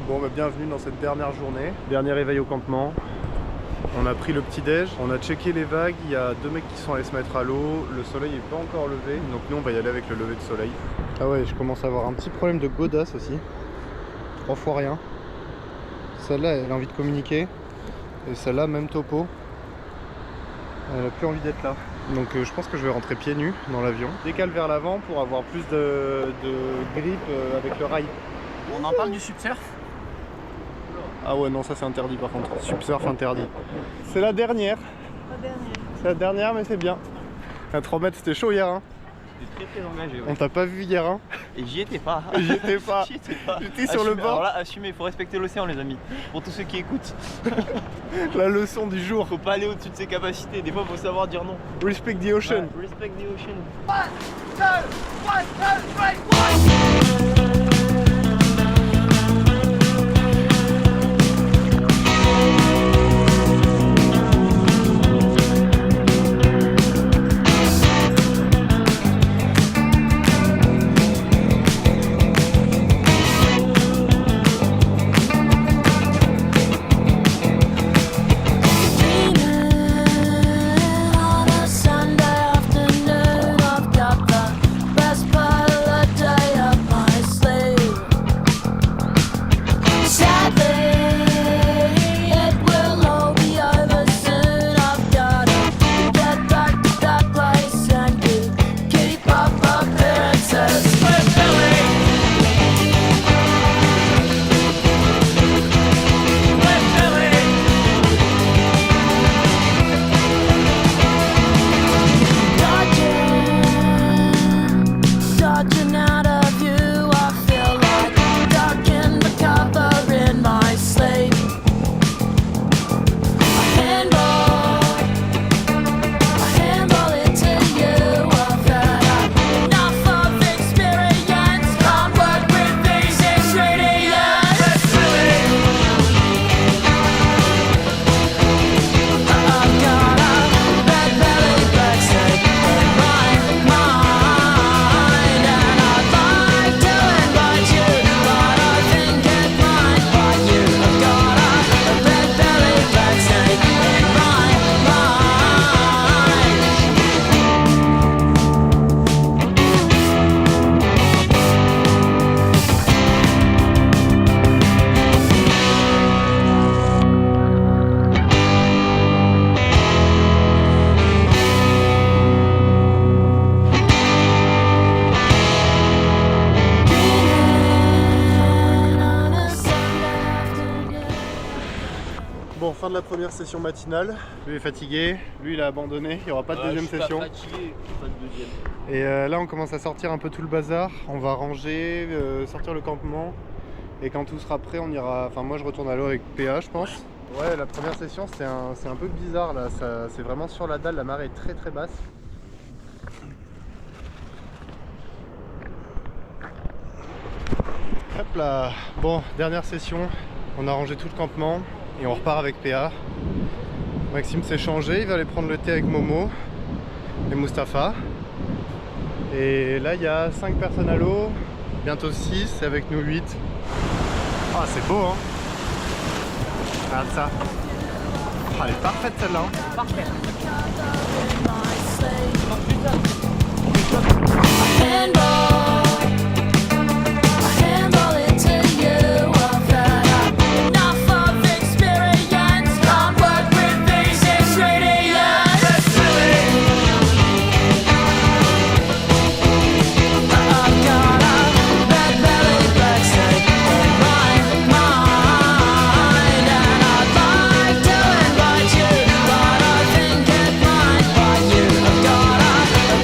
Bon bah bienvenue dans cette dernière journée, dernier réveil au campement. On a pris le petit déj, on a checké les vagues, il y a 2 mecs qui sont allés se mettre à l'eau, le soleil n'est pas encore levé, donc nous on va y aller avec le lever de soleil. Ah ouais, je commence à avoir un petit problème de godasse aussi, 3 fois rien. Celle-là elle a envie de communiquer, et celle-là même topo, elle a plus envie d'être là. Donc je pense que je vais rentrer pieds nus dans l'avion. Décale vers l'avant pour avoir plus de grip avec le rail. On en parle du subsurf. Ah ouais non ça c'est interdit par contre, subsurf interdit. C'est la dernière. C'est la dernière mais c'est bien. À 3 mètres c'était chaud hier hein. J'étais très engagé. Ouais. On t'a pas vu hier hein. Et j'y étais pas. J'y étais pas. J'étais sur le bord. Alors là assumez, il faut respecter l'océan les amis. Pour tous ceux qui écoutent. La leçon du jour. Faut pas aller au-dessus de ses capacités, des fois faut savoir dire non. Respect the ocean. Ouais, respect the ocean. 1, 2, 1, 2, 3. Bon, fin de la première session matinale. Lui est fatigué, lui il a abandonné, il n'y aura pas de deuxième session. Pas fatigué, pas de deuxième. Et là on commence à sortir un peu tout le bazar. On va ranger, sortir le campement. Et quand tout sera prêt, on ira. Enfin, moi je retourne à l'eau avec PA, je pense. Ouais, la première session c'est un peu bizarre là. C'est vraiment sur la dalle, la marée est très très basse. Hop là. Bon, dernière session. On a rangé tout le campement. Et on repart avec PA. Maxime s'est changé, il va aller prendre le thé avec Momo et Mustapha. Et là il y a 5 personnes à l'eau, bientôt 6 et avec nous 8. Ah c'est beau hein. Regarde ça. Ah, elle est parfaite celle-là. Parfait. I've got a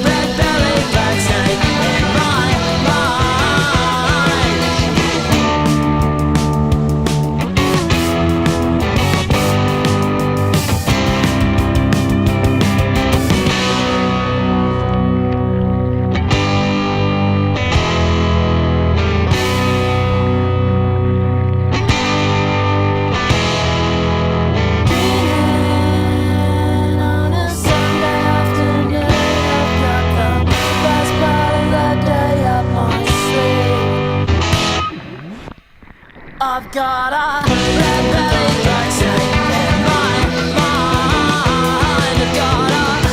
red belly black snake in my got a red belly black snake in my mind. I've got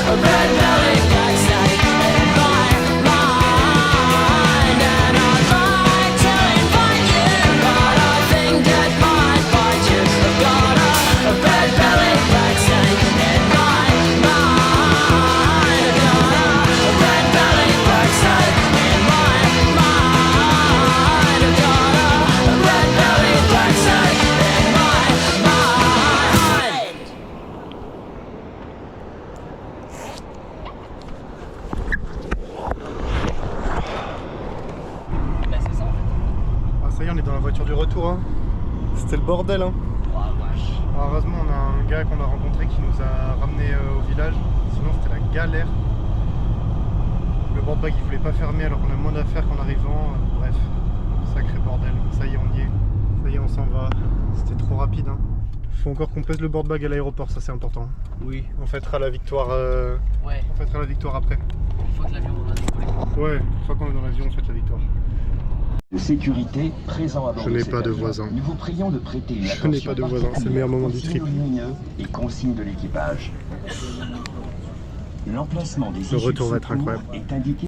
a red belly black snake in my mind. And I'd like to invite you, but I think it might bite you. I've got a red belly black snake in my mind. I've got a red belly black snake in my mind. I've got a red belly black snake in my mind. Bah c'est ça en fait. Ah, ça y est, on est dans la voiture du retour. Hein. C'était le bordel. Hein. Oh vache. Alors, heureusement, on a un gars qu'on a rencontré qui nous a ramené au village. Sinon, c'était la galère. Le board bag il voulait pas fermer alors qu'on a moins d'affaires qu'en arrivant. Bref, sacré bordel. Ça y est, on y est. Ça y est, on s'en va. C'était trop rapide. Hein. Faut encore qu'on pèse le board bag à l'aéroport, ça c'est important. Oui. On fêtera la victoire. Ouais, On fêtera la victoire après. une fois que l'avion aura décollé. Ouais, une fois qu'on est dans l'avion, on fête la victoire. De sécurité présent à bord Je n'ai cet pas de avion. voisin. Nous vous prions de prêter une Je n'ai pas de voisin, c'est le meilleur moment du trip. Et consignes de l'équipage. L'emplacement des Le retour va être secours incroyable. est indiqué.